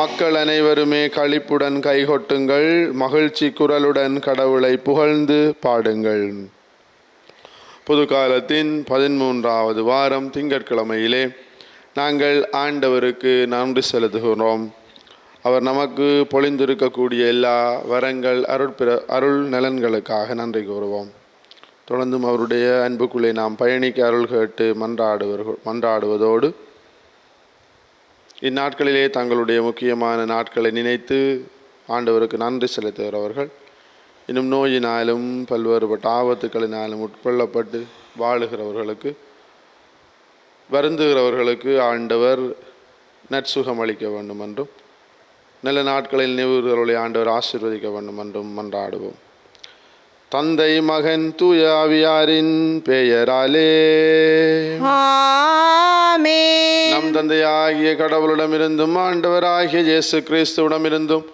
மக்கள் அனைவருமே களிப்புடன் கைகொட்டுங்கள், மகிழ்ச்சி குரலுடன் கடவுளை புகழ்ந்து பாடுங்கள். புதுக்காலத்தின் 13வது வாரம் திங்கட்கிழமையிலே நாங்கள் ஆண்டவருக்கு நன்றி செலுத்துகிறோம். அவர் நமக்கு பொழிந்திருக்கக்கூடிய எல்லா வரங்கள் அருள் நலன்களுக்காக நன்றி கூறுவோம். தொடர்ந்தும் அவருடைய அன்புக்குள்ளே நாம் பயணிக்க அருள் கேட்டு மன்றாடுவதோடு இந்நாட்களிலே தங்களுடைய முக்கியமான நாட்களை நினைத்து ஆண்டவருக்கு நன்றி செலுத்துகிறவர்கள், இன்னும் நோயினாலும் பல்வேறுபட்ட ஆபத்துக்களினாலும் உட்கொள்ளப்பட்டு வாழுகிறவர்களுக்கு, வருந்துகிறவர்களுக்கு ஆண்டவர் நற்சுகம் அளிக்க வேண்டும் என்றும், நல்ல நாட்களில் நினைவுகளை ஆண்டவர் ஆசீர்வதிக்க வேண்டும் என்றும் மன்றாடுவோம். தந்தை மகன் தூய ஆவியாரின் பெயராலே ஆமென். நம் தந்தையாகிய கடவுளிடமிருந்தும் ஆண்டவராகிய இயேசு கிறிஸ்துவிடமிருந்தும்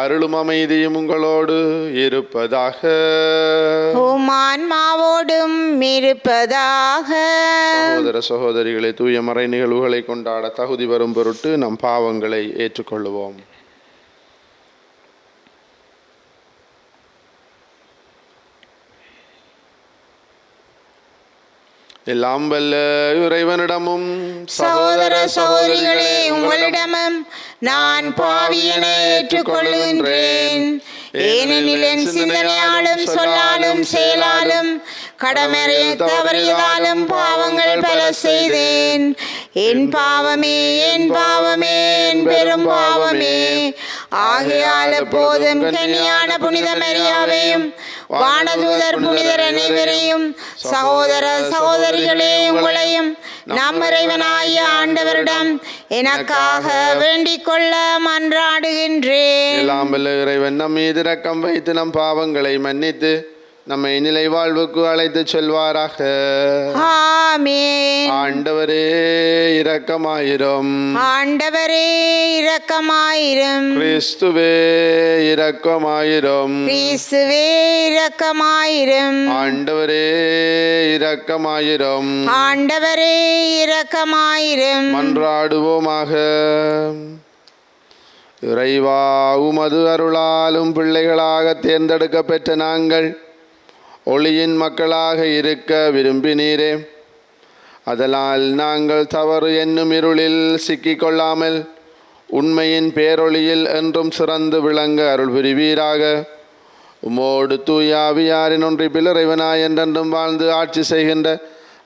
அருளும் அமைதியும் உங்களோடு இருப்பதாக. உம் ஆன்மாவோடும் இருப்பதாக. சகோதர சகோதரிகளை, தூய மறை நிகழ்வுகளை கொண்டாட தகுதி வரும் பொருட்டு நம் பாவங்களை ஏற்றுக்கொள்ளுவோம். எல்லாம் வல்ல இறைவனிடமும் சகோதர சகோதரிகளே, உங்களிடமும் நான் பாவியனை ஏற்றுக்கொள்கின்றேன். ஏனெனில் என் சிந்தனையாலும் சொல்லாலும் செயலாலும் கடமையை தவறியதாலும் பாவங்கள் பல செய்தேன். என் பாவமே, என் பாவமே, என் பெரும் பாவமே. ஆகையால் எப்போதும் கன்னியான புனித மரியாவையும் வானதூதர் புனிதர் அனைவரையும், சகோதர சகோதரிகளே உங்களையும் நம் இறைவனாகிய ஆண்டவரிடம் எனக்காக வேண்டிக் கொள்ள மன்றாடுகின்றேன். எல்லாம் வல்ல இறைவன் நம் மீது இரக்கம் வைத்து நம் பாவங்களை மன்னித்து நம்மை நிலை வாழ்வுக்கு அழைத்து செல்வாராக. ஆமென். ஆண்டவரே இரக்கமாயிரும். ஆண்டவரே இரக்கமாயிரும். கிறிஸ்துவே இரக்கமாயிரும். கிறிஸ்துவே இரக்கமாயிரும். ஆண்டவரே இரக்கமாயிரும். ஆண்டவரே இரக்கமாயிரும். மன்றாடுவோமாக. இறைவா, உமது அருளாலும் பிள்ளைகளாக தேர்ந்தெடுக்க பெற்ற நாங்கள் ஒளியின் மக்களாக இருக்க விரும்பினீரே. அதனால் நாங்கள் தவறு என்னும் இருளில் சிக்கிக்கொள்ளாமல் உண்மையின் பேரொளியில் என்றும் சிறந்து விளங்க அருள் புரிவீராக. உமோடு தூய ஆவியாரின் ஒன்றிப்பில் இறைவனாய் என்றென்றும் வாழ்ந்து ஆட்சி செய்கின்ற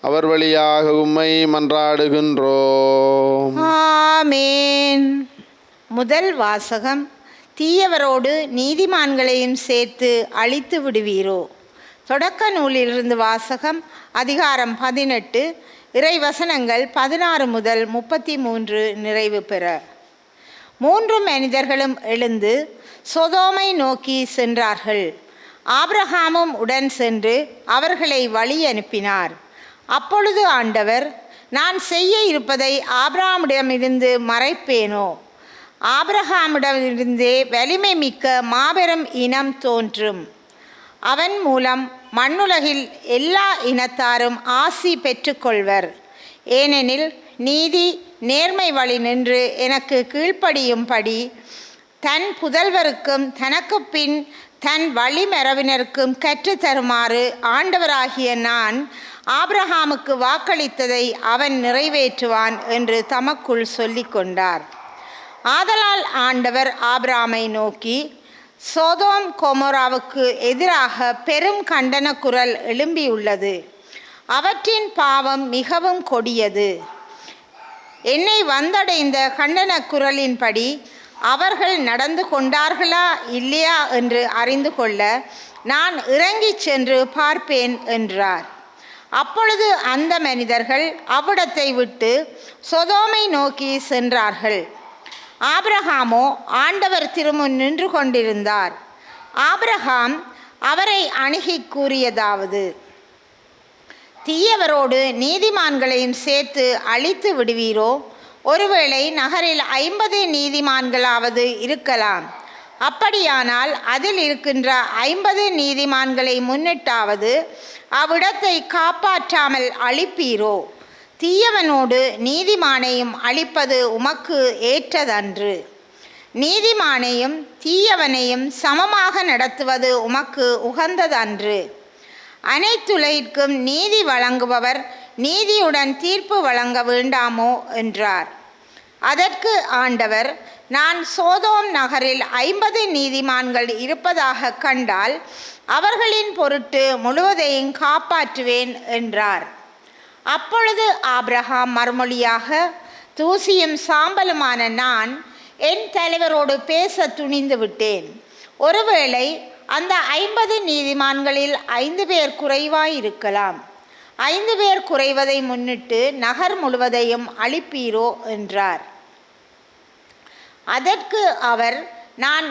அவர் வழியாக உம்மை மன்றாடுகின்றோம். ஆமென். முதல் வாசகம். தீயவரோடு நீதிமான்களையும் சேர்த்து அழித்து விடுவீரோ. தொடக்க நூலிலிருந்து வாசகம். அதிகாரம் 18, இறைவசனங்கள் 16 முதல் 33 நிறைவு பெற. 3 மனிதர்களும் எழுந்து சோதோமை நோக்கி சென்றார்கள். ஆபிரகாமும் உடன் சென்று அவர்களை வழி அனுப்பினார். அப்பொழுது ஆண்டவர், நான் செய்ய இருப்பதை ஆபிரகாமிடமிருந்து மறைப்பேனோ? ஆபிரகாமிடமிருந்தே வலிமை மிக்க மாபெரும் இனம் தோன்றும். அவன் மூலம் மண்ணுலகில் எல்லா இனத்தாரும் ஆசி பெற்றுக்கொள்வர். ஏனெனில் நீதி நேர்மை வழி நின்று எனக்கு கீழ்ப்படியும்படி தன் புதல்வருக்கும் தனக்கு பின் தன் வழிமரபினருக்கும் கற்றுத்தருமாறு ஆண்டவராகிய நான் ஆபிரகாமுக்கு வாக்களித்ததை அவன் நிறைவேற்றுவான் என்று தமக்குள் சொல்லி கொண்டார். ஆதலால் ஆண்டவர் ஆபிரகாமை நோக்கி, சோதோம் கொமோராவுக்கு எதிராக பெரும் கண்டன குரல் எழும்பியுள்ளது. அவற்றின் பாவம் மிகவும் கொடியது. என்னை வந்தடைந்த கண்டன குரலின்படி அவர்கள் நடந்து கொண்டார்களா இல்லையா என்று அறிந்து கொள்ள நான் இறங்கிச் சென்று பார்ப்பேன் என்றார். அப்பொழுது அந்த மனிதர்கள் அவ்விடத்தை விட்டு சோதோமை நோக்கி சென்றார்கள். ஆபிரகாமோ ஆண்டவர் திருமுன் நின்று கொண்டிருந்தார். ஆபிரகாம் அவரை அணுகி கூறியதாவது, தீயவரோடு நீதிமான்களையும் சேர்த்து அழித்து விடுவீரோ? ஒருவேளை நகரில் 50 நீதிமான்களாவது இருக்கலாம். அப்படியானால் அதில் இருக்கின்ற 50 நீதிமான்களை முன்னிட்டாவது அவ்விடத்தை காப்பாற்றாமல் அழிப்பீரோ? தீயவனோடு நீதிமானையும் அழிப்பது உமக்கு ஏற்றதன்று. நீதிமானையும் தீயவனையும் சமமாக நடத்துவது உமக்கு உகந்ததன்று. அனைத்துலகிற்கும் நீதி வழங்குபவர் நீதியுடன் தீர்ப்பு வழங்க வேண்டாமோ என்றார். அதற்கு ஆண்டவர், நான் சோதோம் நகரில் 50 நீதிமான்கள் இருப்பதாக கண்டால் அவர்களின் பொருட்டு முழுவதையும் காப்பாற்றுவேன் என்றார். அப்பொழுது ஆபிரகாம் மறுமொழியாக, தூசியும் சாம்பலுமான நான் என் தலைவரோடு பேச துணிந்து விட்டேன். ஒருவேளை அந்த 50 நீதிமான்களில் 5 பேர் குறைவாயிருக்கலாம். 5 பேர் குறைவதை முன்னிட்டு நகர் முழுவதையும் அழிப்பீரோ என்றார். அதற்கு அவர், நான்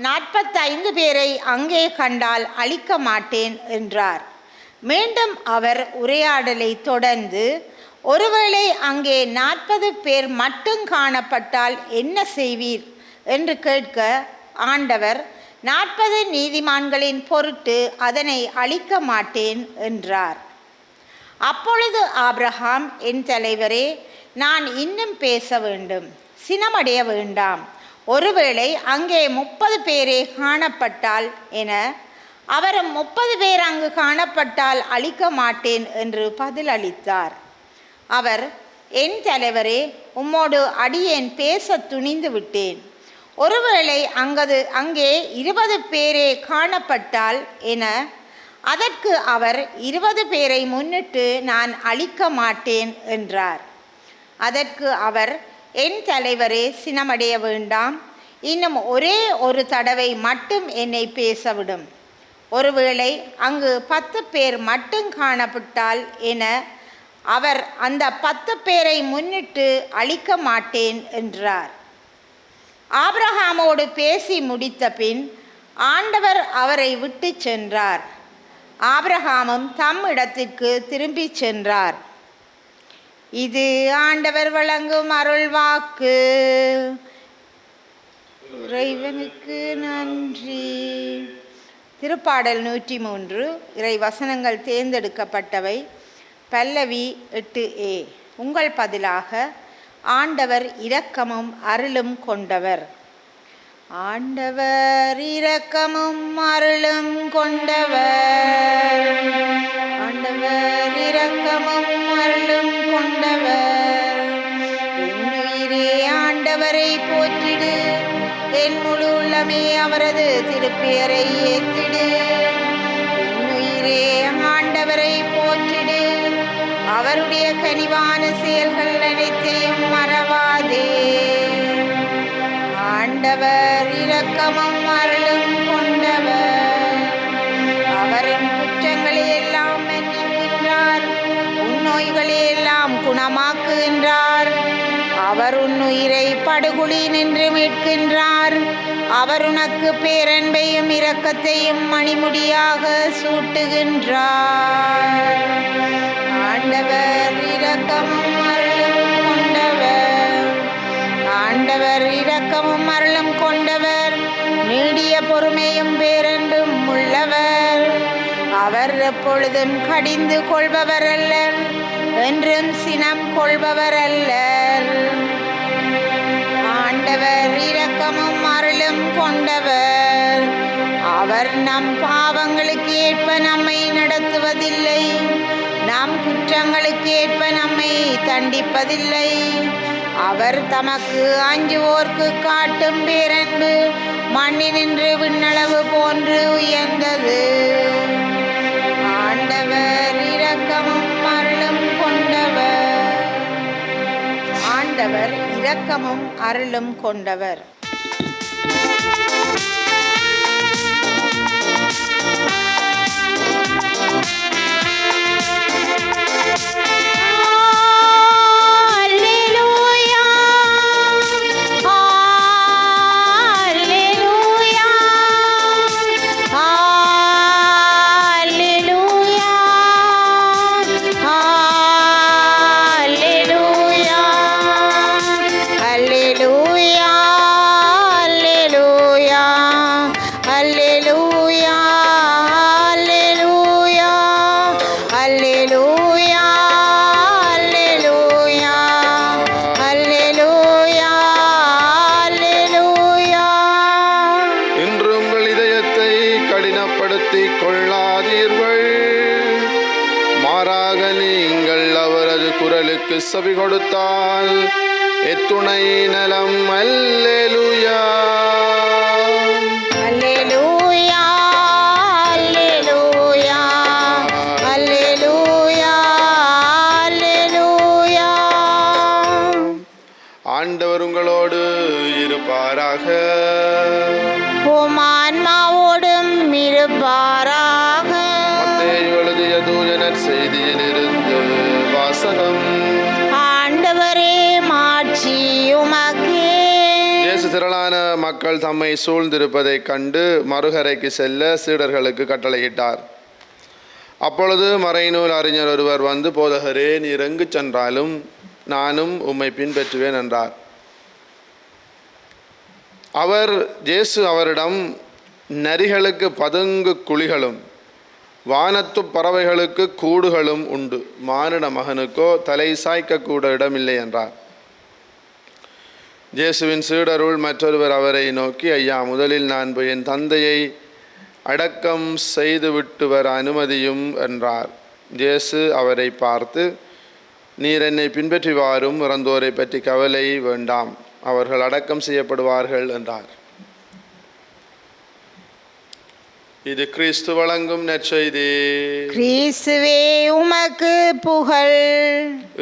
45 பேரை அங்கே கண்டால் அழிக்க மாட்டேன் என்றார். மீண்டும் அவர் உரையாடலை தொடர்ந்து, ஒருவேளை அங்கே 40 பேர் மட்டும் காணப்பட்டால் என்ன செய்வீர் என்று கேட்க ஆண்டவர், 40 நீதிமான்களின் பொருட்டு அதனை அழிக்க மாட்டேன் என்றார். அப்பொழுது ஆபிரகாம், என் தலைவரே, நான் இன்னும் பேச வேண்டும், சினமடைய வேண்டாம். ஒருவேளை அங்கே 30 பேரே காணப்பட்டால் என. அவரும் 30 பேர் அங்கு காணப்பட்டால் அழிக்க மாட்டேன் என்று பதில் அளித்தார். அவர், என் தலைவரே, உம்மோடு அடியேன் பேச துணிந்து விட்டேன். ஒருவேளை அங்கே 20 பேரே காணப்பட்டால் என. அதற்கு அவர், 20 பேரை முன்னிட்டு நான் அழிக்க மாட்டேன் என்றார். அதற்கு அவர், என் தலைவரே, சினமடைய வேண்டாம், இன்னும் ஒரே ஒரு தடவை மட்டும் என்னை பேசவிடும். ஒருவேளை அங்கு 10 பேர் மட்டும் காணப்பட்டால் என. அவர் அந்த 10 பேரை முன்னிட்டு அழிக்க மாட்டேன் என்றார். ஆபிரகாமோடு பேசி முடித்த பின் ஆண்டவர் அவரை விட்டு சென்றார். ஆபிரகாமும் தம் இடத்திற்கு திரும்பி சென்றார். இது ஆண்டவர் வழங்கும் அருள் வாக்கு. இறைவனுக்கு நன்றி. திருப்பாடல் 103 இறை வசனங்கள் தேர்ந்தெடுக்கப்பட்டவை. பல்லவி 8a. உங்கள் பதிலாக, ஆண்டவர் இரக்கமும் அருளும் கொண்டவர். ஆண்டவர் இரக்கமும் அருளும் கொண்டவர். ஆண்டவர் இரக்கமும் அருளும் கொண்டவர். என்னுயிரே ஆண்டவரை போற்றிடு, என் முழு உள்ளமே அவரது திருப்பெயரை ஏற்றிடு. என்னுயிரே ஆண்டவரை போற்றிடு, அவருடைய கனிவான செயல்கள் அனைத்தையும் மறவாதே. ஆண்டவர் இரக்கமும் அருளும் கொண்டவர். அவரின் குற்றங்களை எல்லாம் மன்னிக்கின்றார், உன்னோய்களை எல்லாம் குணமாக்குகின்றார். அவர் உன்னுயிரை படுகுழி நின்று மீட்கின்றார். அவர் உனக்கு பேரன்பையும் இரக்கத்தையும் மணிமுடியாக சூட்டுகின்றார். ஆண்டவர் இரக்கமும் அருளும் கொண்டவர். ஆண்டவர் இரக்கமும் அருளும் கொண்டவர், நீடிய பொறுமையும் பேரன்பும் உள்ளவர். அவர் எப்பொழுதும் கடிந்து கொள்பவர் அல்லர், என்றும் சினம் கொள்பவர் அல்லர். ஆண்டவர் இரக்கமும் அருளும் கொண்டவர். அவர் நம் பாவங்களுக்கு ஏற்ப நம்மை நடத்துவதில்லை, நம் குற்றங்களுக்கு ஏற்ப நம்மை தண்டிப்பதில்லை. அவர் தமக்கு அஞ்சுவோர்க்கு காட்டும் பேரன்பு மண்ணினின்று விண்ணளவு போன்று உயர்ந்தது. ஆண்டவர் இரக்கமும் அருளும் கொண்டவர். ஆண்டவர் இரக்கமும் அருளும் கொண்டவர். Alleluia. குரலுக்கு செவி கொடுத்தால் எத்துணை நலம். அல்லேலூயா அல்லேலூயா அல்லேலூயா அல்லேலூயா அல்லேலூயா. ஆண்டவர் உங்களோடு இருப்பாராக. உம் ஆன்மாவோடும் இருப்பாராக. மத்தேயு எழுதிய தூயனர் செய்தியிலிருந்து வாசகம். ஆண்டவரே மாட்சி உமக்கே. இயேசு திரளான மக்கள் தம்மை சூழ்ந்திருப்பதைக் கண்டு மறுகரைக்கு செல்ல சீடர்களுக்கு கட்டளையிட்டார். அப்பொழுது மறைநூல் அறிஞர் ஒருவர் வந்து, போதகரே, நீர் எங்கு சென்றாலும் நானும் உம்மை பின்பற்றுவேன் என்றார். இயேசு அவரிடம், நரிகளுக்கு பதுங்கு குழிகளும் வானத்து பறவைகளுக்கு கூடுகளும் உண்டு, மானிட மகனுக்கோ தலை சாய்க்கக்கூட இடமில்லை என்றார். இயேசுவின் சீடருள் மற்றொருவர் அவரை நோக்கி, ஐயா, முதலில் நான் போய் என் தந்தையை அடக்கம் செய்துவிட்டு வர அனுமதியும் என்றார். இயேசு அவரை பார்த்து, நீர் என்னை பின்பற்றி வாரும், இறந்தோரை பற்றி கவலை வேண்டாம், அவர்கள் அடக்கம் செய்யப்படுவார்கள் என்றார். இது கிறிஸ்து வழங்கும் நற்செய்தி. கிறிஸ்துவே உமக்கு புகழ்.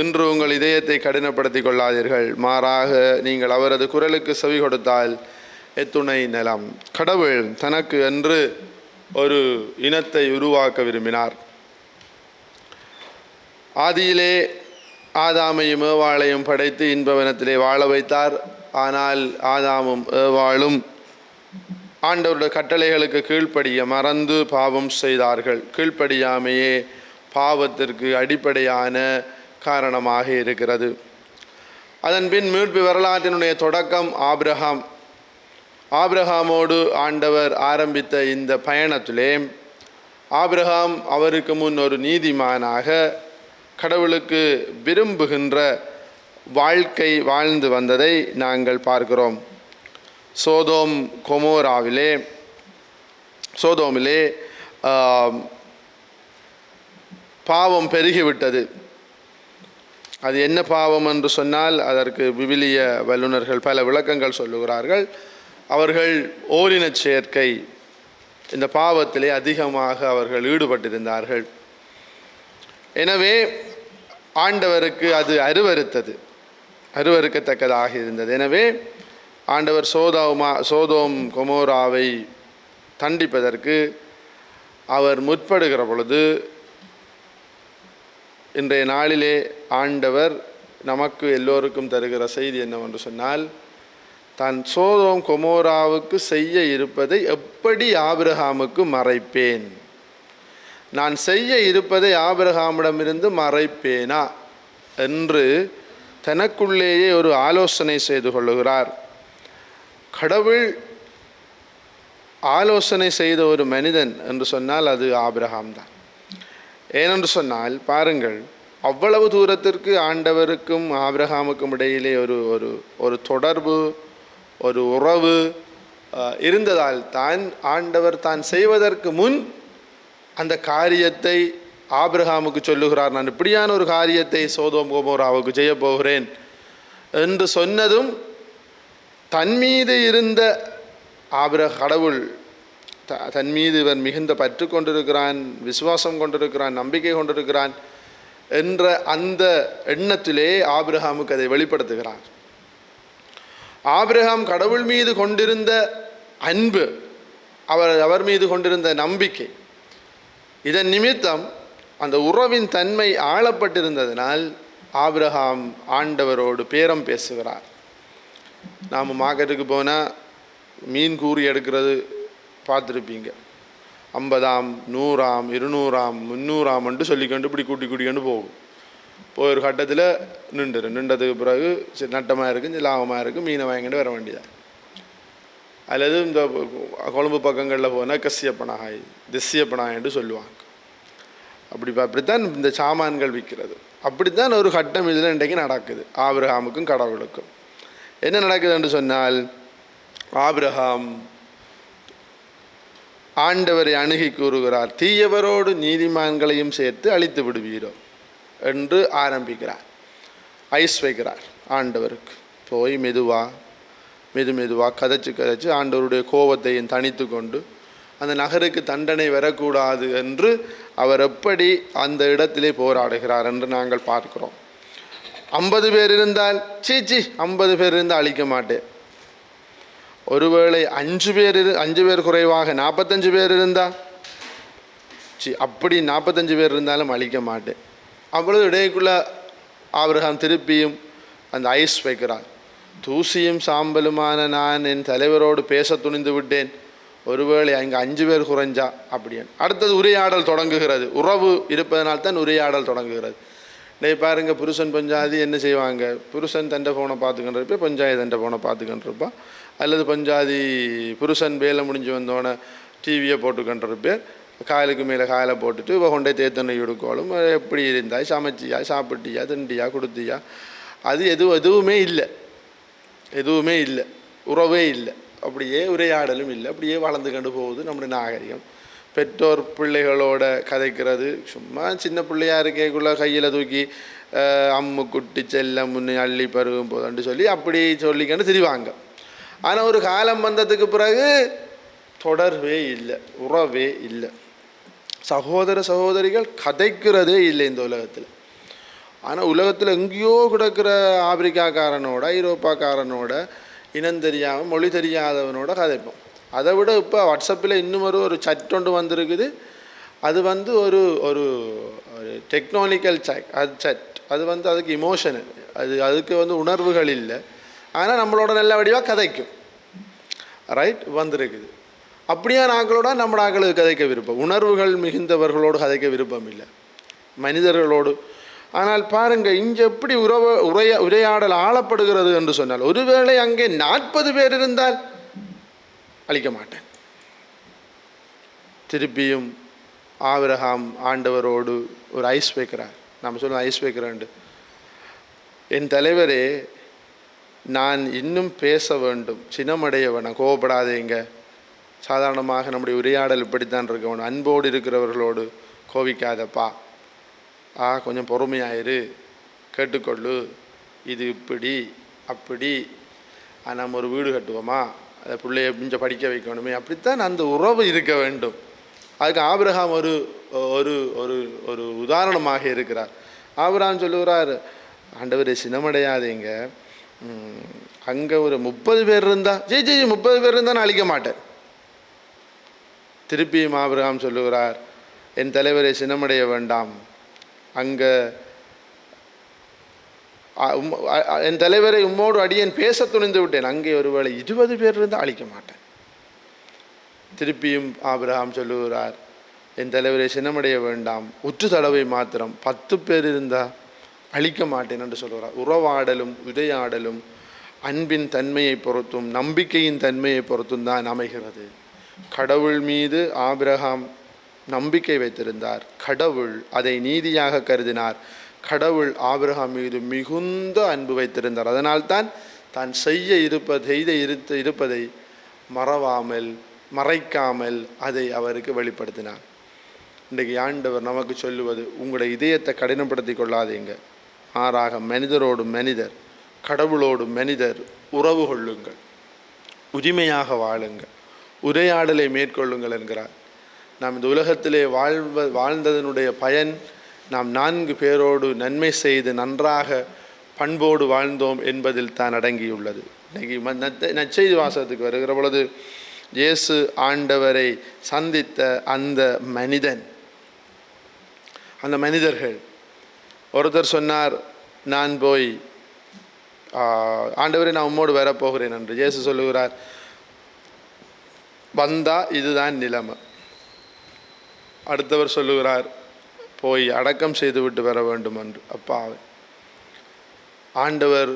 இன்று உங்கள் இதயத்தை கடினப்படுத்திக் கொள்ளாதீர்கள், மாறாக நீங்கள் அவரது குரலுக்கு செவி கொடுத்தால் எத்துணை நலம். கடவுள் தனக்கு என்று ஒரு இனத்தை உருவாக்க விரும்பினார். ஆதியிலே ஆதாமையும் ஏவாளையும் படைத்து இன்பவனத்திலே வாழ வைத்தார். ஆனால் ஆதாமும் ஏவாளும் ஆண்டவருடைய கட்டளைகளுக்கு கீழ்ப்படிய மறந்து பாவம் செய்தார்கள். கீழ்ப்படியாமையே பாவத்திற்கு அடிப்படையான காரணமாக இருக்கிறது. அதன் பின் மீட்பு வரலாற்றினுடைய தொடக்கம் ஆபிரகாமோடு ஆண்டவர் ஆரம்பித்த இந்த பயணத்திலே ஆபிரகாம் அவருக்கு முன் ஒரு நீதிமானாக கடவுளுக்கு விரும்புகின்ற வாழ்க்கை வாழ்ந்து வந்ததை நாங்கள் பார்க்கிறோம். சோதோமிலே பாவம் பெருகிவிட்டது. அது என்ன பாவம் என்று சொன்னால் அதற்கு விவிலிய வல்லுநர்கள் பல விளக்கங்கள் சொல்லுகிறார்கள். அவர்கள் ஓரினச் சேர்க்கை, இந்த பாவத்திலே அதிகமாக அவர்கள் ஈடுபட்டிருந்தார்கள். எனவே ஆண்டவருக்கு அது அருவருக்கத்தக்கதாக இருந்தது. எனவே ஆண்டவர் சோதோம் கொமோராவை தண்டிப்பதற்கு அவர் முற்படுகிற பொழுது, இன்றைய நாளிலே ஆண்டவர் நமக்கு எல்லோருக்கும் தருகிற செய்தி என்னவென்று சொன்னால், தான் சோதோம் கொமோராவுக்கு செய்ய இருப்பதை எப்படி ஆபிரகாமுக்கு மறைப்பேன், நான் செய்ய இருப்பதை ஆபிரகாமிடமிருந்து மறைப்பேனா என்று தனக்குள்ளேயே ஒரு ஆலோசனை செய்து கொள்ளுகிறார். கடவுள் ஆலோசனை செய்த ஒரு மனிதன் என்று சொன்னால் அது ஆபிரகாம் தான். ஏனென்று சொன்னால் பாருங்கள், அவ்வளவு தூரத்திற்கு ஆண்டவருக்கும் ஆபிரகாமுக்கும் இடையிலே ஒரு தொடர்பு, ஒரு உறவு இருந்ததால் தான் ஆண்டவர் தான் செய்வதற்கு முன் அந்த காரியத்தை ஆபிரகாமுக்கு சொல்லுகிறார். நான் இப்படியான ஒரு காரியத்தை சோதோம் கொமோராவுக்கு செய்ய போகிறேன் என்று சொன்னதும் தன் மீது இருந்த கடவுள் தன் மீது இவன் மிகுந்த பற்று கொண்டிருக்கிறான், விசுவாசம் கொண்டிருக்கிறான், நம்பிக்கை கொண்டிருக்கிறான் என்ற அந்த எண்ணத்திலே ஆபிரகாமுக்கு அதை வெளிப்படுத்துகிறார். ஆபிரகாம் கடவுள் மீது கொண்டிருந்த அன்பு, அவர் மீது கொண்டிருந்த நம்பிக்கை, இதன் நிமித்தம் அந்த உறவின் தன்மை ஆளப்பட்டிருந்ததினால் ஆபிரகாம் ஆண்டவரோடு பேரம் பேசுகிறார். நாம் மார்க்கெட்டுக்கு போனால் மீன் கூறி எடுக்கிறது பார்த்துருப்பீங்க. 50, 100, 200, 300 சொல்லிக்கொண்டு இப்படி கூட்டிக்கொண்டு போகும். போய் ஒரு கட்டத்தில் நின்றதுக்கு பிறகு சரி நட்டமாக இருக்குது, லாபமாக இருக்குது, மீனை வாங்கிட்டு வர வேண்டியதான். அல்லது இந்த கொழும்பு பக்கங்களில் போனால் கசியப்பனாய் திசியப்பனாய்ன்னு சொல்லுவாங்க. அப்படித்தான் இந்த சாமான்கள் விற்கிறது. அப்படித்தான் ஒரு கட்டம் இதில் இன்றைக்கு நடக்குது. ஆபிரகாமுக்கும் கடவுளுக்கும் என்ன நடக்குது என்று சொன்னால், ஆபிரகாம் ஆண்டவரை அணுகி கூறுகிறார், தீயவரோடு நீதிமான்களையும் சேர்த்து அழித்து விடுவீரோ என்று ஆரம்பிக்கிறார். ஐஸ் வைக்கிறார் ஆண்டவருக்கு. போய் மெதுவாக கதைச்சு ஆண்டவருடைய கோபத்தையும் தணித்து கொண்டு அந்த நகருக்கு தண்டனை வரக்கூடாது என்று அவர் எப்படி அந்த இடத்திலே போராடுகிறார் என்று நாங்கள் பார்க்கிறோம். 50 பேர் இருந்தால் 50 பேர் இருந்தால் அழிக்க மாட்டேன். ஒருவேளை 5 பேர் குறைவாக 45 பேர் இருந்தால் அப்படி 45 பேர் இருந்தாலும் அழிக்க மாட்டேன். அவ்வளவு இடைக்குள்ள ஆபிரகாம் திருப்பியும் அந்த ஐஸ் வைக்கிறார். தூசியும் சாம்பலுமான நான் என் தலைவரோடு பேச துணிந்து விட்டேன், ஒருவேளை அங்கே 5 பேர் குறைஞ்சா அப்படின்னு. அடுத்தது உரையாடல் தொடங்குகிறது. உறவு இருப்பதனால்தான் உரையாடல் தொடங்குகிறது. இன்றைக்கு பாருங்க, புருஷன் பஞ்சாதி என்ன செய்வாங்க, புருஷன் தண்டை ஃபோனை பார்த்துக்கிட்டு பஞ்சாயத்து தண்டை ஃபோனை பார்த்துக்கிட்டு இருப்பான், அல்லது பஞ்சாதி புருஷன் வேலை முடிஞ்சு வந்தோடனே டிவியை போட்டுக்கிட்டு காலுக்கு மேலே காலை போட்டுட்டு இவ கொண்டே தேத்தனை எடுக்கோளும், எப்படி இருந்தாய், சமைச்சியா, சாப்பிட்டியா, திண்டியா, கொடுத்தியா, அது எதுவுமே இல்லை, உறவே இல்லை, அப்படியே உரையாடலும் இல்லை, அப்படியே வளர்ந்து கொண்டு போகுது நம்முடைய நாகரிகம். பெற்றோர் பிள்ளைகளோட கதைக்கிறது, சும்மா சின்ன பிள்ளையா இருக்கேக்குள்ள கையில் தூக்கி அம்மு குட்டி செல்லம் முன்னே அள்ளி பருகும் போதுன்னு சொல்லி அப்படி சொல்லிக்கண்டு திரிவாங்க. ஆனால் ஒரு காலம் வந்ததுக்கு பிறகு தொடர்பே இல்லை, உறவே இல்லை. சகோதர சகோதரிகள் கதைக்கிறதே இல்லை இந்த உலகத்தில். ஆனால் உலகத்தில் எங்கேயோ கிடக்கிற ஆப்பிரிக்காக்காரனோட, ஐரோப்பாக்காரனோட, இனம் தெரியாமல் மொழி தெரியாதவனோட கதைப்போம். அதை விட இப்போ வாட்ஸ்அப்பில் இன்னும் ஒரு சட் ஒன்று வந்திருக்குது. அது ஒரு ஒரு டெக்னாலிக்கல் சட். அது அதுக்கு இமோஷனல், அதுக்கு உணர்வுகள் இல்லை, ஆனால் நம்மளோட நல்ல வடிவாக கதைக்கும். ரைட் வந்திருக்குது. அப்படியே நாங்களோட நம்ம நாங்களுக்கு கதைக்க விருப்பம், உணர்வுகள் மிகுந்தவர்களோடு கதைக்க விருப்பம் இல்லை, மனிதர்களோடு. ஆனால் பாருங்கள், இங்கே எப்படி உரையாடல் ஆளப்படுகிறது என்று சொன்னால், ஒருவேளை அங்கே 40 பேர் இருந்தால் அழிக்க மாட்டேன். திருப்பியும் ஆபிரகாம் ஆண்டவரோடு ஒரு ஐஸ் வைக்கிறார். நம்ம சொல்லுவோம் ஐஸ் வைக்கிறேன். என் தலைவரே, நான் இன்னும் பேச வேண்டும், சினமடைய வேணாம், கோவப்படாதீங்க. சாதாரணமாக நம்முடைய உரையாடல் இப்படித்தான் இருக்க வேணும். அன்போடு இருக்கிறவர்களோடு கோவிக்காதப்பா, கொஞ்சம் பொறுமையாயிரு, கேட்டுக்கொள்ளு, இது இப்படி அப்படி, நம்ம ஒரு வீடு கட்டுவோமா, அதை பிள்ளைய கொஞ்சம் படிக்க வைக்கணுமே, அப்படித்தான் அந்த உறவு இருக்க வேண்டும். அதுக்கு ஆபிரகாம் ஒரு ஒரு ஒரு ஒரு உதாரணமாக இருக்கிறார். ஆபிரகாம் சொல்லுகிறார், ஆண்டவரே சினமடையாதீங்க, அங்கே ஒரு 30 பேர் இருந்தால் 30 பேர் இருந்தால் நான் அழிக்க மாட்டேன். திருப்பியும் ஆபிரகாம் சொல்லுகிறார், என் தலைவரை சினமடைய வேண்டாம், அங்கே என் தலைவரை உம்மோடு அடியேன் பேச துணிந்து விட்டேன், அங்கே ஒருவேளை 20 பேர் இருந்தால் அழிக்க மாட்டேன். திருப்பியும் ஆபிரகாம் சொல்லுகிறார், என் தலைவரை சினமடைய வேண்டாம், உற்று தடவை மாத்திரம் 10 பேர் இருந்தால் அழிக்க மாட்டேன் என்று சொல்கிறார். உறவாடலும் உரையாடலும் அன்பின் தன்மையை பொறுத்தும் நம்பிக்கையின் தன்மையை பொறுத்தும் தான் அமைகிறது. கடவுள் மீது ஆபிரகாம் நம்பிக்கை வைத்திருந்தார், கடவுள் அதை நீதியாக கருதினார். ஆபிரகாம் மீது மிகுந்த அன்பு வைத்திருந்தார். அதனால்தான் தான் செய்ய இருப்பதை மறைக்காமல் அதை அவருக்கு வெளிப்படுத்தினார். இன்றைக்கு ஆண்டவர் நமக்கு சொல்லுவது, உங்களுடைய இதயத்தை கடினப்படுத்தி கொள்ளாதீங்க, மாறாக மனிதரோடு மனிதர், கடவுளோடு மனிதர் உறவு கொள்ளுங்கள், உரிமையாக வாழுங்கள், உரையாடலை மேற்கொள்ளுங்கள் என்கிறார். நாம் இந்த உலகத்திலே வாழ்ந்ததனுடைய பயன், நாம் 4 பேரோடு நன்மை செய்து நன்றாக பண்போடு வாழ்ந்தோம் என்பதில் தான் அடங்கியுள்ளது. இன்றைக்கி நற்செய்தி வாசகத்துக்கு வருகிற பொழுது, இயேசு ஆண்டவரை சந்தித்த அந்த மனிதர்கள், ஒருத்தர் சொன்னார், நான் போய் ஆண்டவரை நான் உம்மோடு வரப்போகிறேன் என்று. இயேசு சொல்லுகிறார், வந்தா இதுதான் நிலைமை. அடுத்தவர் சொல்லுகிறார், போய் அடக்கம் செய்து விட்டு வர வேண்டும் என்று. அப்பாவை ஆண்டவர்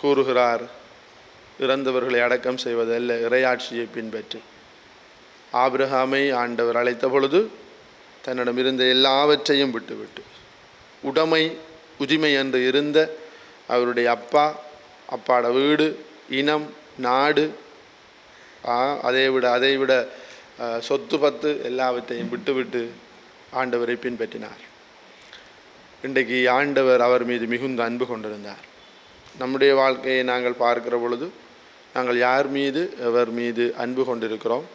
கூறுகிறார், இறந்தவர்களை அடக்கம் செய்வதல்ல, இறையாட்சியை பின்பற்றி. ஆபிரகாமை ஆண்டவர் அழைத்த பொழுது தன்னிடம் இருந்த எல்லாவற்றையும் விட்டுவிட்டு, உரிமை என்று இருந்த அவருடைய அப்பாட வீடு, இனம், நாடு, அதைவிட சொத்து பத்து எல்லாவற்றையும் விட்டுவிட்டு ஆண்டவரை பின்பற்றினார். இன்றைக்கு ஆண்டவர் அவர் மீது மிகுந்த அன்பு கொண்டிருந்தார். நம்முடைய வாழ்க்கையை நாங்கள் பார்க்கிற பொழுது நாங்கள் யார் மீது எவர் மீது அன்பு கொண்டிருக்கிறோம்,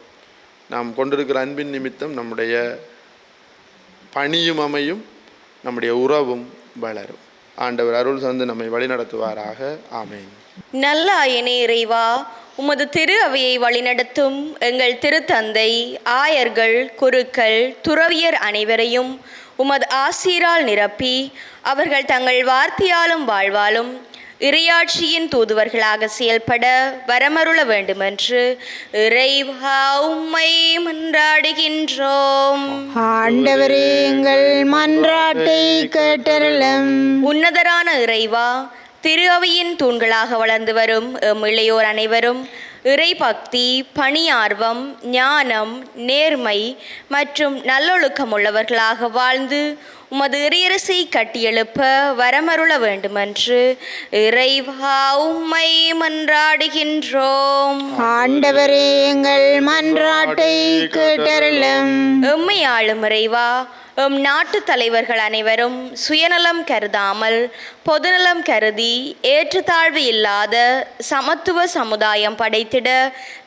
நாம் கொண்டிருக்கிற அன்பின் நிமித்தம் நம்முடைய பணியும் அமையும், நம்முடைய உறவும் வளரும். ஆண்டவர் அருள் தந்து நம்மை வழிநடத்துவாராக. ஆமேன். நல்லாயனே இறைவா, உமது திரு அவையை வழிநடத்தும் எங்கள் திருத்தந்தை, ஆயர்கள், குருக்கள், துறவியர் அனைவரையும் உமது ஆசீரால் நிரப்பி அவர்கள் தங்கள் வார்த்தையாலும் வாழ்வாலும் இறையாட்சியின் தூதுவர்களாக செயல்பட வரமருள வேண்டுமென்று இறைவா உம்மை மன்றாடுகின்றோம். ஆண்டவரே, எங்கள் மன்றாட்டை கேட்டருளும். உன்னதரான இறைவா, திரு அவையின் தூண்களாக வளர்ந்து வரும் இளையோர் அனைவரும் இறை பக்தி, பணியார்வம், ஞானம், நேர்மை மற்றும் நல்லொழுக்கம் உள்ளவர்களாக வாழ்ந்து உமது இறையரசை கட்டியெழுப்ப வரமருள வேண்டுமென்று இறைவா உம்மை மன்றாடுகின்றோம். ஆண்டவரே, எங்கள் மன்றாட்டை கேட்டருளும். எம்மை ஆளும் இறைவா, எம் நாட்டு தலைவர்கள் அனைவரும் சுயநலம் கருதாமல் பொதுநலம் கருதி ஏற்றத்தாழ்வு இல்லாத சமத்துவ சமுதாயம் படைத்திட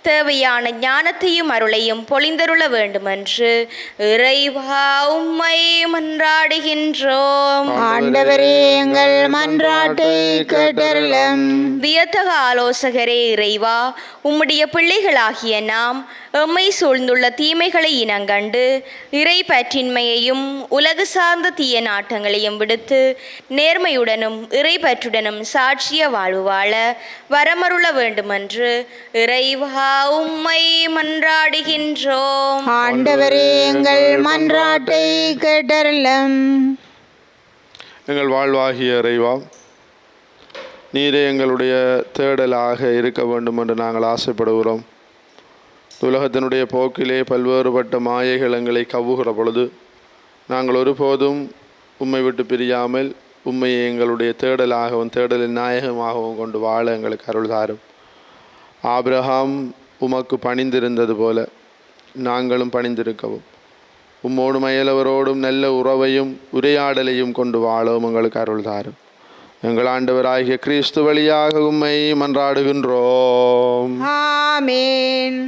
தேவையான ஞானத்தையும் அருளையும் பொழிந்தருள வேண்டுமென்று இறைவா உம்மை மன்றாடுகின்றோம். ஆண்டவரே, எங்கள் மன்றாட்டை கேட்டருளும். வியத்தக ஆலோசகரே இறைவா, உம்முடைய பிள்ளைகளாகிய நாம் எம்மை சூழ்ந்துள்ள தீமைகளை இனங்கண்டு இறை பற்றின்மையையும் உலகு சார்ந்த தீய நாட்டங்களையும் விடுத்து நேர்மையுடனும் இறை பற்றுடனும் சாட்சிய வாழ்வு வாழ வரமருள வேண்டுமென்று இறைவா உம்மை மன்றாடுகின்றோம். ஆண்டவரே, எங்கள் மன்றாட்டை கேட்டருளும். எங்கள் வாழ்வாகிய இறைவா, நீரே எங்களுடைய தேடலாக இருக்க வேண்டும் என்று நாங்கள் ஆசைப்படுகிறோம். உலகத்தினுடைய போக்கிலே பல்வேறுபட்ட மாயைகள் எங்களை கவ்வுகிற பொழுது நாங்கள் ஒருபோதும் உம்மை விட்டு பிரியாமல் உம்மையை எங்களுடைய தேடலாகவும் தேடலின் நாயகமாகவும் கொண்டு வாழ எங்களுக்கு அருள் தாரும். ஆபிரகாம் உமக்கு பணிந்திருந்தது போல நாங்களும் பணிந்திருக்கவும் உம்மோடும் அயலவரோடும் நல்ல உறவையும் உரையாடலையும் கொண்டு வாழவும் எங்களுக்கு அருள் தாரும். எங்கள் ஆண்டவராகிய கிறிஸ்து வழியாக உம்மை மன்றாடுகின்றோம். ஆமேன்.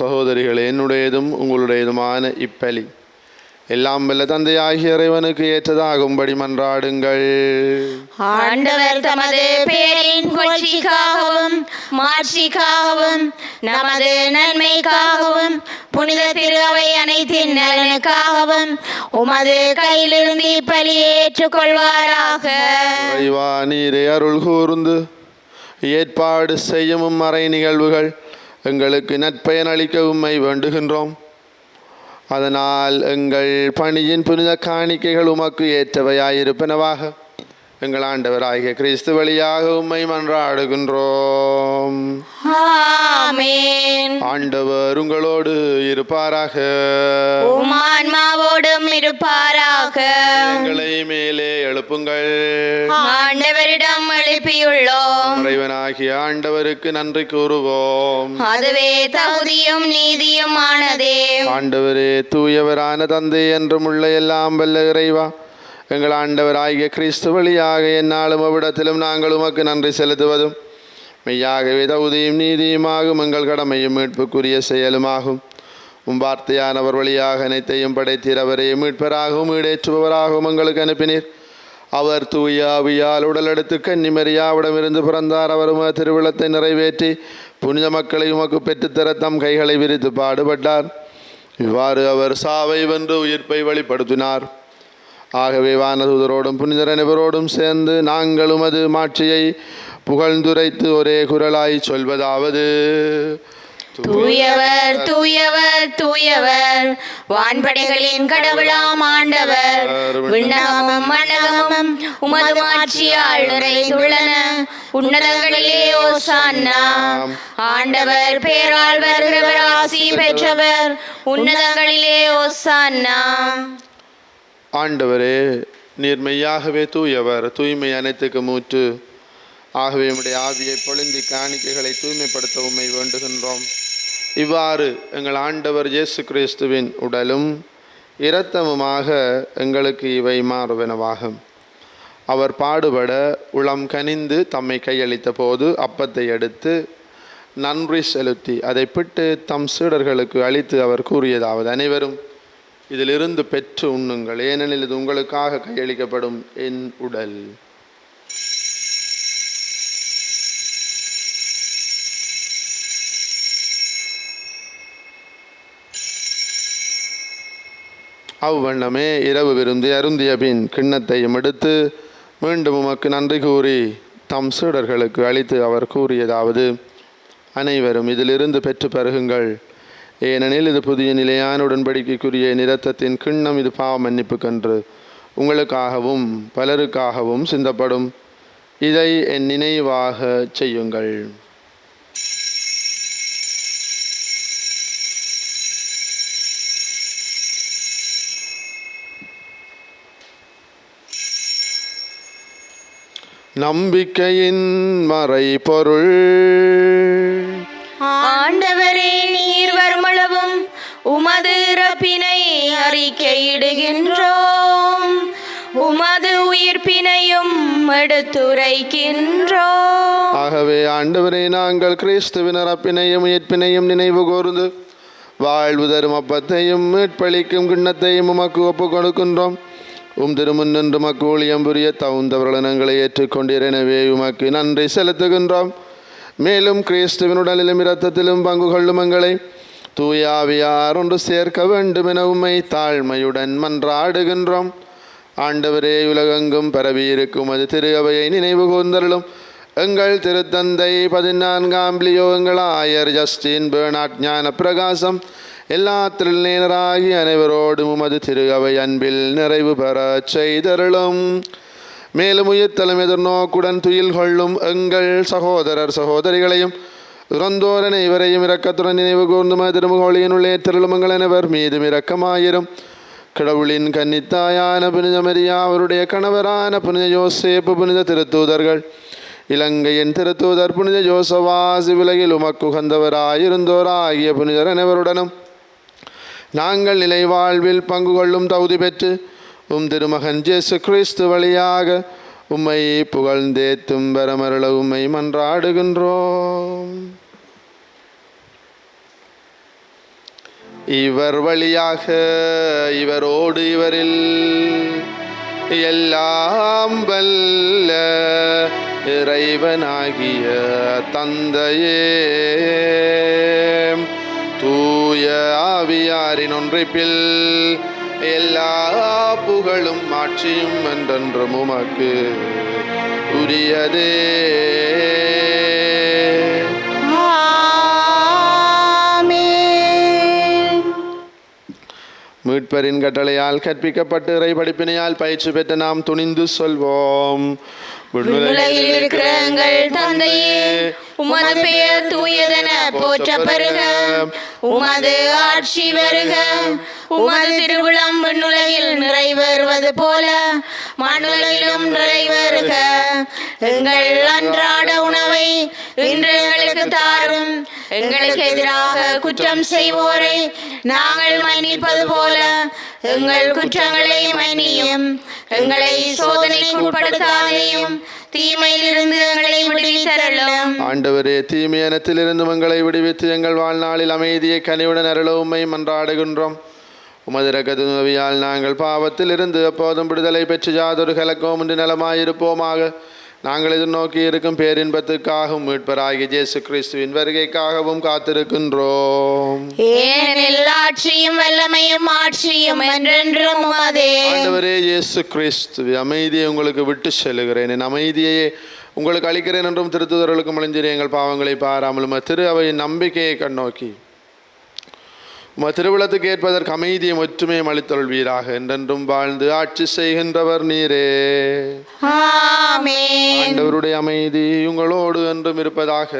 சகோதரிகளே, என்னுடையதும் உங்களுடையதுமான இப்பலி எல்லாம் வல்ல தந்தையாகிய இறைவனுக்கு ஏற்றதாகும்படி மன்றாடுங்கள். ஆண்டவர் தமது பேரின் புகழ்ச்சிக்காகவும் மாட்சிக்காகவும் நமது நன்மைக்காகவும் புனித திருவை அனைத்தின் நலனுக்காகவும் உமது கையிலிருந்து இப்பலியை ஏற்றுக்கொள்வாராக. இறைவா, நீரே அருள் கூர்ந்து ஏற்பாடு செய்யும் மறை நிகழ்வுகள் எங்களுக்கு நற்பயன் அளிக்க உம்மை வேண்டுகின்றோம். அதனால் எங்கள் பணியின் புனித காணிக்கைகள் உமக்கு ஏற்றவையாயிருப்பனவாக எங்கள் ஆண்டவராகிய கிறிஸ்து வழியாக உம்மை மன்றாடுகின்றோம். ஆமென். ஆண்டவர் உங்களோடு இருப்பாராக. உம் ஆன்மாவோடும் இருப்பாராக. எங்களை மேலே எழுப்புங்கள். ஆண்டவரிடம் எழுப்பியுள்ளோம். இறைவனாகிய ஆண்டவருக்கு நன்றி கூறுவோம். அதுவே தகுதியும் நீதியுமானதே. ஆண்டவரே, தூயவரான தந்தை என்றும் உள்ள எல்லாம் வல்ல இறைவா, எங்கள் ஆண்டவராகிய கிறிஸ்து வழியாக எந்நாளும் அவ்விடத்திலும் நாங்கள் உமக்கு நன்றி செலுத்துவதும் மெய்யாகவே தகுதியும் நீதியுமாகும் எங்கள் கடமையும் மீட்புக்குரிய செயலுமாகும். வார்த்தையானவர் வழியாக அனைத்தையும் படைத்தீர். அவரே மீட்பராகவும் ஈடேற்றுபவராகவும் எங்களுக்கு அனுப்பினீர். அவர் தூய ஆவியால் உடலெடுத்து கன்னிமரியாவிடமிருந்து பிறந்தார். அவர் உமது திருவிழத்தை நிறைவேற்றி புனித மக்களை உமக்கு பெற்றுத்தர தம் கைகளை விரித்து பாடுபட்டார். இவ்வாறு அவர் சாவை வென்று உயிர்ப்பை வெளிப்படுத்தினார். ஆகவே வானதூதரோடும் புனிதர் அனைவரோடும் சேர்ந்து நாங்கள் உமது மாட்சியை புகழ்ந்துரைத்து ஒரே குரலாய் சொல்வதாவது: தூயவர் தூயவர் தூயவர், வான்படைகளின் கடவுளாம் ஆண்டவர். விண்ணகமும் மண்ணகமும் உமது மாட்சியால் நிறைந்துள்ளன. உன்னதங்களிலே ஓசான்னா. ஆண்டவர் பேரால் வருகிறவர் ஆசி பெற்றவர். உன்னதங்களிலே ஓசான்னா. ஆண்டவரே, நீர் மெய்யாகவே தூயவர், தூய்மை அனைத்துக்கு மூற்று. ஆகவே உம்முடைய ஆவியை பொழிந்து காணிக்கைகளை தூய்மைப்படுத்த உம்மை வேண்டுகின்றோம். இவ்வாறு எங்கள் ஆண்டவர் இயேசு கிறிஸ்துவின் உடலும் இரத்தமுமாக எங்களுக்கு இவை மாறுவனவாகும். அவர் பாடுபட உளம் கனிந்து தம்மை கையளித்த போது அப்பத்தை எடுத்து நன்றி செலுத்தி அதை பிட்டு தம் சீடர்களுக்கு அளித்து அவர் கூறியதாவது: அனைவரும் இதிலிருந்து பெற்று உண்ணுங்கள், ஏனெனில் இது உங்களுக்காக கையளிக்கப்படும் என் உடல். அவ்வண்ணமே இரவு விருந்து அருந்திய பின் கிண்ணத்தையும் எடுத்து மீண்டும் உமக்கு நன்றி கூறி தம் சீடர்களுக்கு அளித்து அவர் கூறியதாவது: அனைவரும் இதிலிருந்து பெற்று பருகுங்கள், ஏனெனில் இது புதிய நிலையான உடன்படிக்கைக்குரிய இரத்தத்தின் கிண்ணம். இது பாவ மன்னிப்புக்கன்று உங்களுக்காகவும் பலருக்காகவும் சிந்தப்படும். இதை என் நினைவாக செய்யுங்கள். நம்பிக்கையின் மறைபொருள். ஆண்டவரே, நீர் வருமளவும் உமது இறப்பினை அறிக்கையிடுகின்றோம், உமது உயிர்ப்பினையும் எடுத்துரைக்கின்றோம். ஆகவே ஆண்டவரே, நாங்கள் கிறிஸ்துவின் இறப்பினையும் உயிர்ப்பினையும் நினைவு கூர்ந்து வாழ்வு தரும் அப்பத்தையும் மீட்பளிக்கும் கிண்ணத்தையும் உமக்கு ஒப்பு கொடுக்கின்றோம். திருமுன்னின்று உமக்கு ஊழியம் புரிய தகுந்தவர்களை ஏற்றுக்கொண்டீர். எனவே உமக்கு நன்றி செலுத்துகின்றோம். மேலும் கிறிஸ்துவின் உடலிலும் இரத்தத்திலும் பங்கு கொள்ளும் எங்களை தூய ஆவியார் ஒன்று சேர்க்க வேண்டும் என உம்மை தாழ்மையுடன் மன்றாடுகின்றோம். ஆண்டவரே, உலகெங்கும் பரவியிருக்கும் அது திரு அவையை நினைவு கூர்ந்தருளும். எங்கள் திருத்தந்தை 14ஆம் லியோ, எங்கள் ஆயர் ஜஸ்டின் பெர்னாட், ஞான பிரகாசம், எல்லா திருநேனராகி அனைவரோடும் உமது திரு அவை அன்பில் நிறைவு பெற செய்தருளும். மேலும் உயிர்த்தலும் எதிர்நோக்குடன் துயில் கொள்ளும் எங்கள் சகோதரர் சகோதரிகளையும் துறந்தோர் அனைவரையும் இரக்கத்துடன் நினைவு கூர்ந்தும் திருமுகொழியின் உள்ளே திருளுமங்கள் அனைவர் மீதும் இரக்கமாயிரும். கடவுளின் கன்னித்தாயான புனித மரியா, அவருடைய கணவரான புனித யோசேப்பு, புனித திருத்தூதர்கள், இலங்கையின் திருத்தூதர் புனித ஜோசவாசி, உலகில் உமக்கு உகந்தவராயிருந்தோராகிய புனிதர் அனைவருடனும் நாங்கள் நிலை வாழ்வில் பங்கு கொள்ளும் தகுதி பெற்று திருமகன் இயேசு கிறிஸ்து வழியாக உம்மை புகழ்ந்தேத்தும் வரமருள உம்மை மன்றாடுகின்றோம். இவர் வழியாக இவரோடு இவரில் எல்லாம் வல்ல இறைவனாகிய தந்தையே, தூய ஆவியாரின் ஒன்றிப்பில் எல்லா புகழும் ஆட்சியும் என்றென்றும் உமக்கு உரியதே. மீட்பரின் கட்டளையால் கற்பிக்கப்பட்டு இறை படிப்பினையால் பயிற்சி பெற்ற நாம் துணிந்து சொல்வோம். விண்ணுலகில் இருக்கிற எங்கள் தந்தையே, உமது பெயர் தூயதென போற்றப் பெறுக. உமது ஆட்சி வருக. உமது திருவிழம் விண்ணுலகில் நிறைவேறுவது போல மண்ணுலகிலும் நிறைவேறுக. எங்கள் அன்றாட உணவை இன்று எங்களுக்கு தாரும். எங்களுக்கு எதிராக குற்றம் செய்வோரை நாங்கள் மன்னிப்பது போல எங்கள் குற்றங்களை மன்னியும். எங்களை சோதனைக்கு உட்படுத்தாதேயும், தீமையிலிருந்து எங்களை விடுவித்தருளும். ஆண்டவரே, தீமையனத்திலிருந்து எங்களை விடுவித்து எங்கள் வாழ்நாளில் அமைதியை கனிவுடன் அருள உம்மை மன்றாடுகின்றோம். உமது இரக்கத்தின் உதவியால் நாங்கள் பாவத்தில் இருந்து எப்போதும் விடுதலை பெற்று யாதொரு கலக்கமும் இன்றி நலமாயிருப்போமாக. நாங்கள் எதிர்நோக்கி இருக்கும் பேரின்பத்துக்காகவும் மீட்பராகிய இயேசு கிறிஸ்துவின் வருகைக்காகவும் காத்திருக்கின்றோம். ஏனெனில் ஆட்சியும் வல்லமையும் ஆட்சியும் என்றென்றும் உமதே. ஆண்டவரே இயேசு கிறிஸ்து, அமைதியை உங்களுக்கு விட்டு செல்கிறேன், என் அமைதியை உங்களுக்கு அளிக்கிறேன் என்றும் திருத்துதர்களுக்கு மொழிஞ்சிறே எங்கள் பாவங்களை பாராமல் திரு அவையின் நம்பிக்கையை கண்ணோக்கி திருவிழத்துக்கு ஏற்பதற்கு அமைதியும் ஒற்றுமையும் அளித்தொள்வீராக. என்றென்றும் வாழ்ந்து ஆட்சி செய்கின்றவர் நீரே. ஆமென். ஆண்டவருடைய அமைதி உங்களோடு என்றும் இருப்பதாக.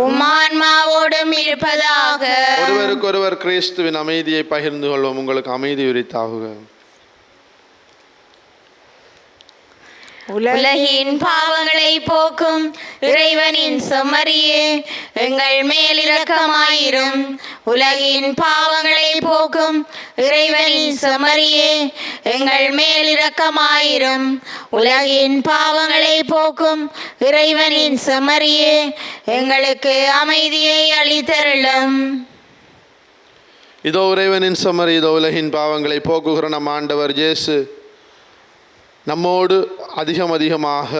உம் ஆன்மாவோடும் இருப்பதாக. ஒருவருக்கொருவர் கிறிஸ்துவின் அமைதியை பகிர்ந்து கொள்வோம். உங்களுக்கு அமைதி உரித்தாகுக. உலகின் பாவங்களை போக்கும் இறைவனின் செம்மறியே, எங்கள் மேல் இரக்கமாயிரும். உலகின் பாவங்களை போக்கும் இறைவனின் செம்மறியே, எங்கள் மேல் இரக்கமாயிரும். உலகின் பாவங்களை போக்கும் இறைவனின் செம்மறியே, எங்களுக்கு அமைதியை அளித்தருளும். இதோ இறைவனின் செம்மறி, இதோ உலகின் பாவங்களை போக்குகிற நம் ஆண்டவர் இயேசு நம்மோடு அதிகமாக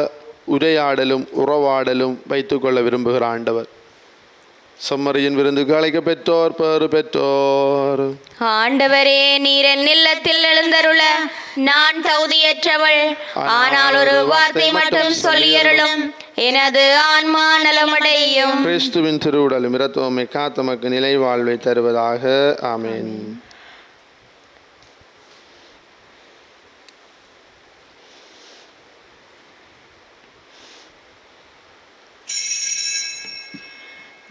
உரையாடலும் உறவாடலும் வைத்துக்கொள்ள விரும்புகிற ஆண்டவர். செம்மறியின் விருந்துக்கு அழைக்க பெற்றோர் பேறு பெற்றோர். ஆண்டவரே, நீர் என் இல்லத்தில் எழுந்தருள நான் தகுதியற்றவள். ஆனால் ஒரு வார்த்தை மட்டும் சொல்லியருளும், எனது ஆன்மா நலமடையும். கிறிஸ்துவின் திருவுடலும் இரத்தமுமே காத்தமக்கு நிலை வாழ்வை தருவதாக. ஆமேன்.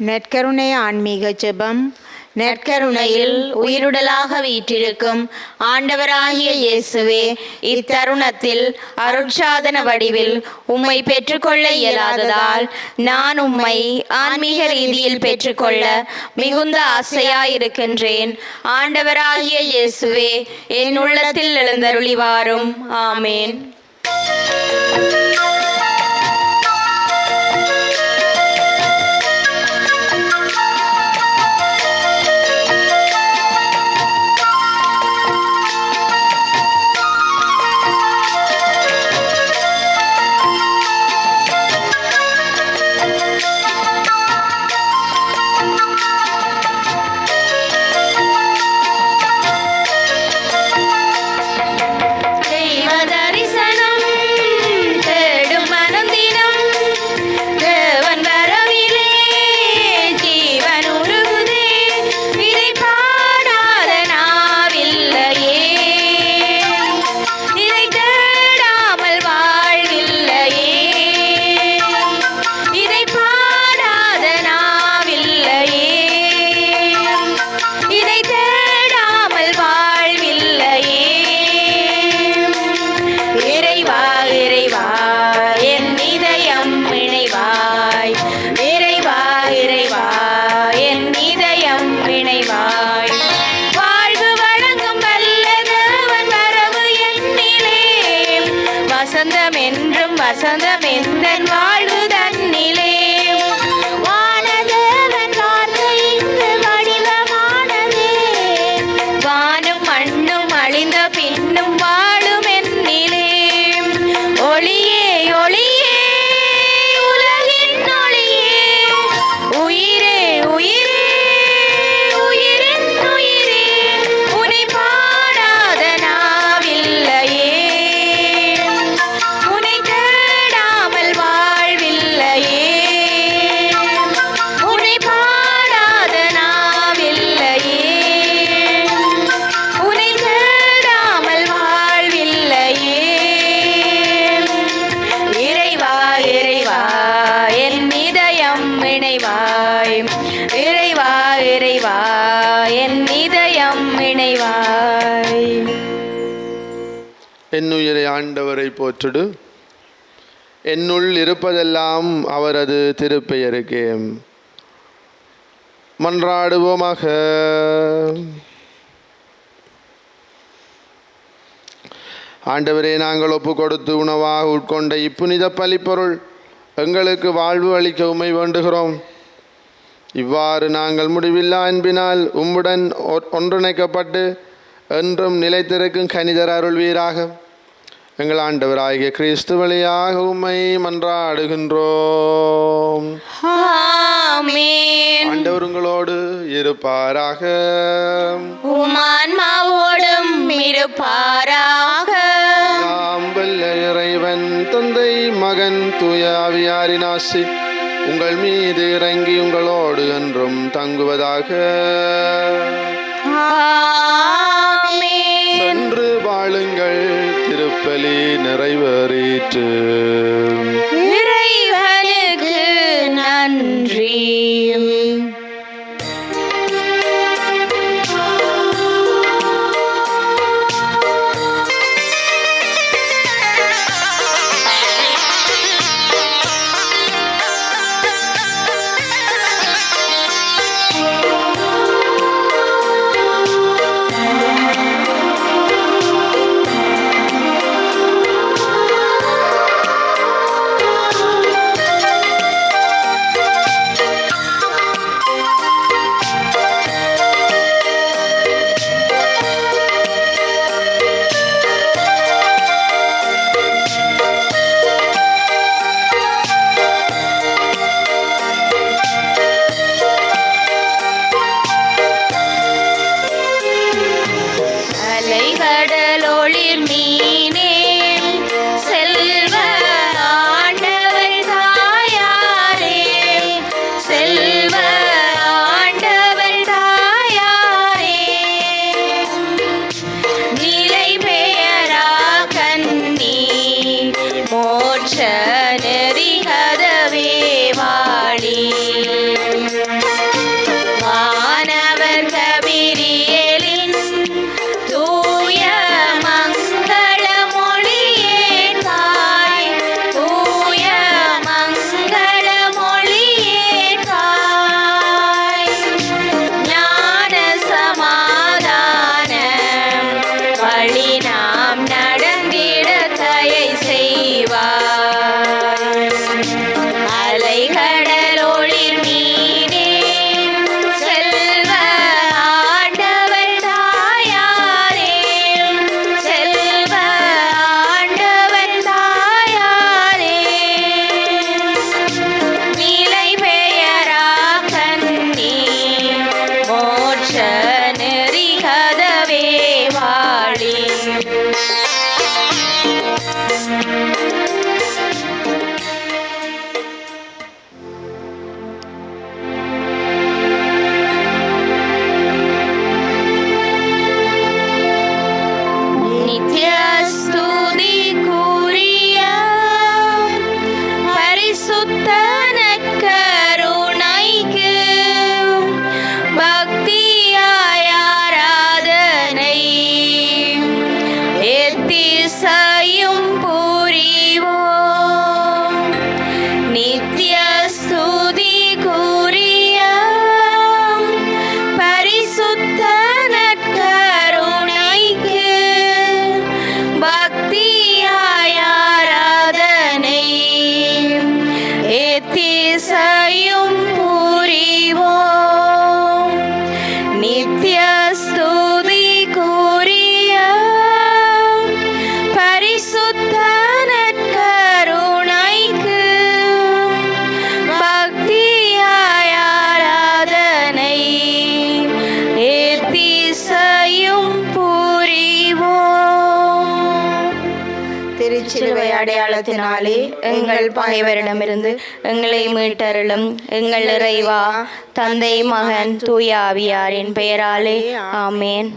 நற்கருணை ஆன்மீக ஜெபம். நற்கருணையில் உயிருடலாக வீற்றிருக்கும் ஆண்டவராகிய இயேசுவே, இத்தருணத்தில் அருட்சாதன வடிவில் உம்மை பெற்றுக்கொள்ள இயலாததால் நான் உம்மை ஆன்மீக ரீதியில் பெற்றுக்கொள்ள மிகுந்த ஆசையாயிருக்கின்றேன். ஆண்டவராகிய இயேசுவே, என் உள்ளத்தில் எழுந்தருளி வாரும். ஆமேன். வசந்தம் எந்தன் வாழ்வு தன்னிலே. வானதேவன் வார்த்தை இங்கு வடிவமானதே, வாழும் என்னிலே. ஒளியே ஒளியே உலகின் ஒளியே, உயிரே உயிரே உயிரின் உயிரே, உன்னை பாடாத நாவில்லையே, உன்னை தேடாமல் வாழ்வில்லையே, உன்னை பாடாத நாவில்லையே, உன்னை தேடாமல் வாழ்வில்லையே. இறைவா இறைவா என் இதயம் இணைவாய், இறைவா இறைவா என் இதயம் இணைவாய். என்னுயிரை ஆண்டவரை போற்றுடு, என்னுள் இருப்பதெல்லாம் அவரது திருப்பெயருக்கே. மன்றாடுவோமாக. ஆண்டவரே, நாங்கள் ஒப்பு கொடுத்து உணவாக உட்கொண்ட இப்புனித பலிப்பொருள் எங்களுக்கு வாழ்வு அளிக்க உம்மை வேண்டுகிறோம். இவ்வாறு நாங்கள் முடிவில்லா அன்பினால் உம்முடன் ஒன்றிணைக்கப்பட்டு என்றும் நிலைத்திருக்கும் கனிதர் அருள்வீராக. எங்கள் ஆண்டவராகிய கிறிஸ்து வழியாக உம்மை மன்றாடுகின்றோம். ஆமென். ஆண்டவர் உங்களோடு இருப்பாராக. உம் ஆன்மாவோடும் இருப்பாராக. நாம் வல்ல இறைவன் தந்தை மகன் தூய ஆவியாரின் ஆசி உங்கள் மீது இறங்கி உங்களோடு என்றும் தங்குவதாக. ஆமென். சென்று வாழுங்கள், திருப்பலி நிறைவேறிற்று. இறைவனுக்கு நன்றி. அலைகடலொளிர் மீனே, செல்வ ஆண்டவர் தாயாரே, செல்வ ஆண்டவர் தாயாரே, நிலை பெயரா கண்ணி மோட்ச நெறி கதவே வாழி. வானவர் கபிரியேலின் தூய மங்கள மொழியேற்பாய், தூய மங்கள மொழியேற்பாய். ஞான சமாதான வழி நாம் நடந்திட தயை செய்வாய். அலைகடலொளிர் மீனே, செல்வ ஆண்டவர் தாயாரே, செல்வ ஆண்டவர் தாயாரே, நிலை பெயரா கண்ணி மோட்ச நெறி கதவே வாழி. நித்ய ஸ்துதிக்குரிய பரிசுத்த நற்கருணைக்கு பக்தியாய் ஆராதனை எத்திசையும் புரிவோம். நித்ய ஸ்துதிக்குரிய பரிசுத்த நற்கருணைக்கு அடையாளத்தினாலே எங்கள் பகைவரிடமிருந்து எங்களை மீட்டருளும். எங்கள் இறைவா, தந்தை, மகன், தூய ஆவியாரின் பெயராலே ஆமேன்.